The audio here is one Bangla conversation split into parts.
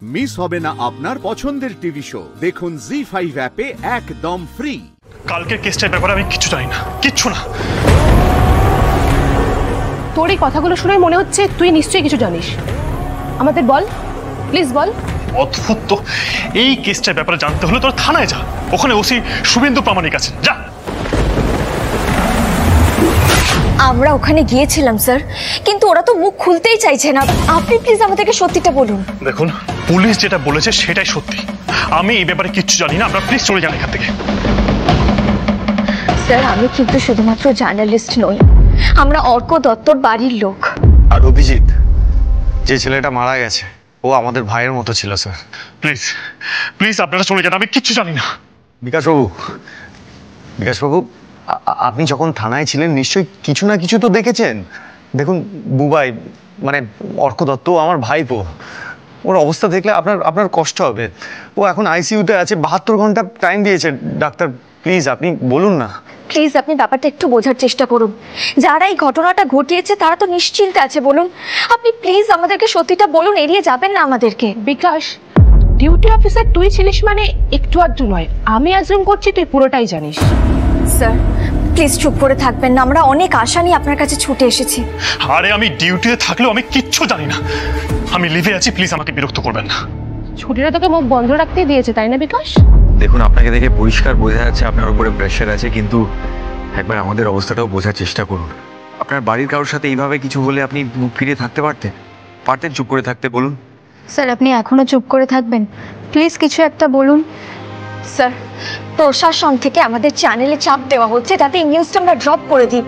মিস হবে না আপনার পছন্দের টিভি শো। দেখুন জি5 অ্যাপে একদম ফ্রি। কালকের কেসটার ব্যাপারে আমি কিছু জানি না, কিচ্ছু না। তোর এই কথাগুলো শুনে মনে হচ্ছে তুই নিশ্চয়ই কিছু জানিস। আমাদের বল, প্লিজ বল। অদ্ভুত তো, এই কেসটার ব্যাপারে জানতে হলে তোর থানায় যা, ওখানে ওসি শুভেন্দু প্রামাণিক আছেন, যা। আমরা ওখানে গিয়েছিলাম স্যার, কিন্তু ওরা তো মুখ খুলতেই চাইছে না। আপনি প্লিজ আমাদেরকে সত্যিটা বলুন। দেখুন, পুলিশ যেটা বলেছে সেটাই সত্যি। আমি এই ব্যাপারে কিচ্ছু জানি না, আপনারা প্লিজ চলে যান এখান থেকে। স্যার, আমি কিন্তু শুধুমাত্র জার্নালিস্ট নই, আমরা অর্ক দত্তর বাড়ির লোক। আর অভিজিৎ, যে ছেলেটা মারা গেছে, ও আমাদের ভাইয়ের মতো ছিল স্যার। প্লিজ প্লিজ আপনারা চলে যান, আমি কিচ্ছু জানি না। বিকাশবাবু, আপনি যখন থানায় ছিলেন নিশ্চয়ই কিছু না কিছু তো দেখেছেন। দেখুন বুবাই, মানে অর্ক দত্ত আমার ভাইপো, ওর অবস্থা দেখলে আপনার কষ্ট হবে। ও এখন আইসিইউতে আছে, 72 ঘন্টা টাইম দিয়েছে ডাক্তার। প্লিজ আপনি বলুন না। প্লিজ আপনি ব্যাপারটা একটু বোঝার চেষ্টা করুন। যারা এই ঘটনাটা ঘটিয়েছে তারা তো নিশ্চিন্তে আছে, বলুন। আপনি প্লিজ আমাদেরকে সত্যিটা বলুন, এড়িয়ে যাবেন না আমাদেরকে। বিকাশ, ডিউটি অফিসার তুই ছিলিস মানে একটু আধটু নয়, আমি অ্যাজিউম করছি তুই পুরোটাই জানিস। স্যার প্লিজ চুপ করে থাকবেন না, আমরা অনেক আশা নিয়ে আপনার কাছে ছুটে এসেছি। আরে আমি ডিউটিতে থাকলেও আমি কিচ্ছু জানি না, আমি লিভে আছি, প্লিজ আমাকে বিরক্ত করবেন না। ছুটিটা তোকে মুখ বন্ধ রাখতে দিয়েছে, তাই না বিকাশ? দেখুন, আপনাকে দেখে পরিষ্কার বোঝা যাচ্ছে আপনার উপরে প্রেশার আছে, কিন্তু একবার আমাদের অবস্থাটাও বোঝার চেষ্টা করুন। আপনার বাড়ির কারোর সাথে এইভাবে কিছু হলে আপনি মুখ ফিরিয়ে থাকতে পারতেন চুপ করে থাকতে, বলুন। স্যার আপনি এখনো চুপ করে থাকবেন? প্লিজ কিছু একটা বলুন। স্যার, প্রশাসন থেকে আমাদের চ্যানেলে চাপ দেওয়া হচ্ছে যাতে এই নিউজটা আমরা ড্রপ করে দিই।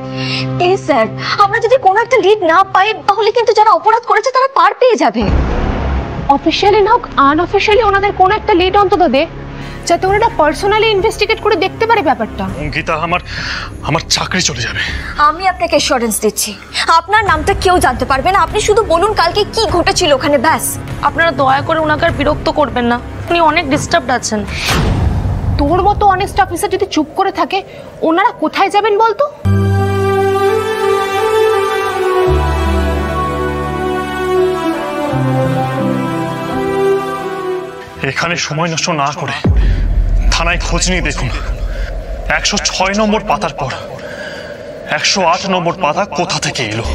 প্লিজ স্যার, আমরা যদি কোনো একটা লিড না পাই তাহলে কিন্তু যারা অপরাধ করেছে তারা পার পেয়ে যাবে। অফিসিয়ালি হোক আনঅফিসিয়ালি ওনাদের কোনো একটা লিড অন্তত দে, যাতে ওনারা পার্সোনালি ইনভেস্টিগেট করে দেখতে পারে ব্যাপারটা। অঙ্কিতা, আমার চাকরি চলে যাবে। আমি আপনাকে অ্যাসুরেন্স দিচ্ছি, আপনার নামটা কেউ জানতে পারবে না। আপনি শুধু বলুন কালকে কি ঘটেছিল ওখানে, ব্যাস। আপনারা দয়া করে ওনাকে আর বিরক্ত করবেন না, উনি অনেক ডিস্টার্বড আছেন। তোর মতো অনেস্ট অফিসার যদি চুপ করে থাকে, ওনারা কোথায় যাবেন বলতো? এখানে সময় নষ্ট না করে থানায় খোঁজ নিয়ে দেখুন 106 নম্বর পাতার পর 108 নম্বর পাতা কোথা থেকে এলো।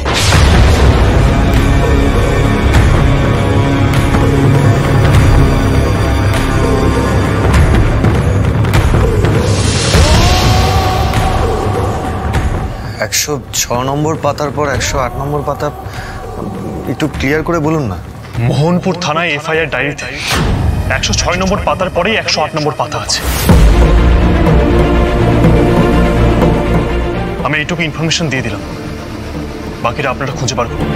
একশো 6 নম্বর পাতার পর 108 নম্বর পাতা, একটু ক্লিয়ার করে বলুন না। মোহনপুর থানায় এফআইআর ডায়েরিতে 106 নম্বর পাতার পরেই 108 নম্বর পাতা আছে। আমি এইটুকু ইনফরমেশন দিয়ে দিলাম, বাকিটা আপনারা খুঁজে বার করুন।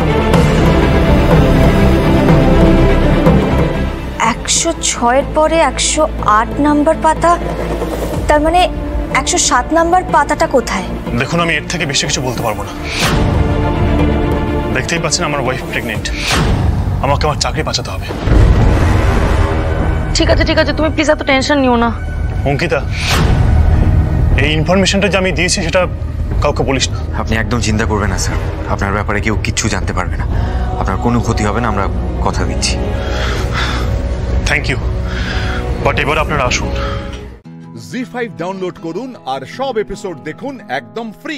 106 পরে 108 নম্বর পাতা, তার মানে 107 নম্বর পাতাটা কোথায়? দেখুন, আমি এর থেকে বেশি কিছু বলতে পারবো না। দেখতেই পাচ্ছেন আমার ওয়াইফ প্রেগনেন্ট, আমাকে আমার চাকরি বাঁচাতে হবে। ঠিক আছে ঠিক আছে, তুমি প্লিজ এত টেনশন নিও না। অঙ্কিতা, এই ইনফরমেশনটা যে আমি দিয়েছি সেটা কাউকে বলিস না। আপনি একদম চিন্তা করবেন না স্যার, আপনার ব্যাপারে কেউ কিচ্ছু জানতে পারবে না, আপনার কোনো ক্ষতি হবে না, আমরা কথা দিচ্ছি। থ্যাংক ইউ, বাট এবার আপনারা আসুন। জি5 ডাউনলোড করুন আর সব এপিসোড দেখুন একদম ফ্রি।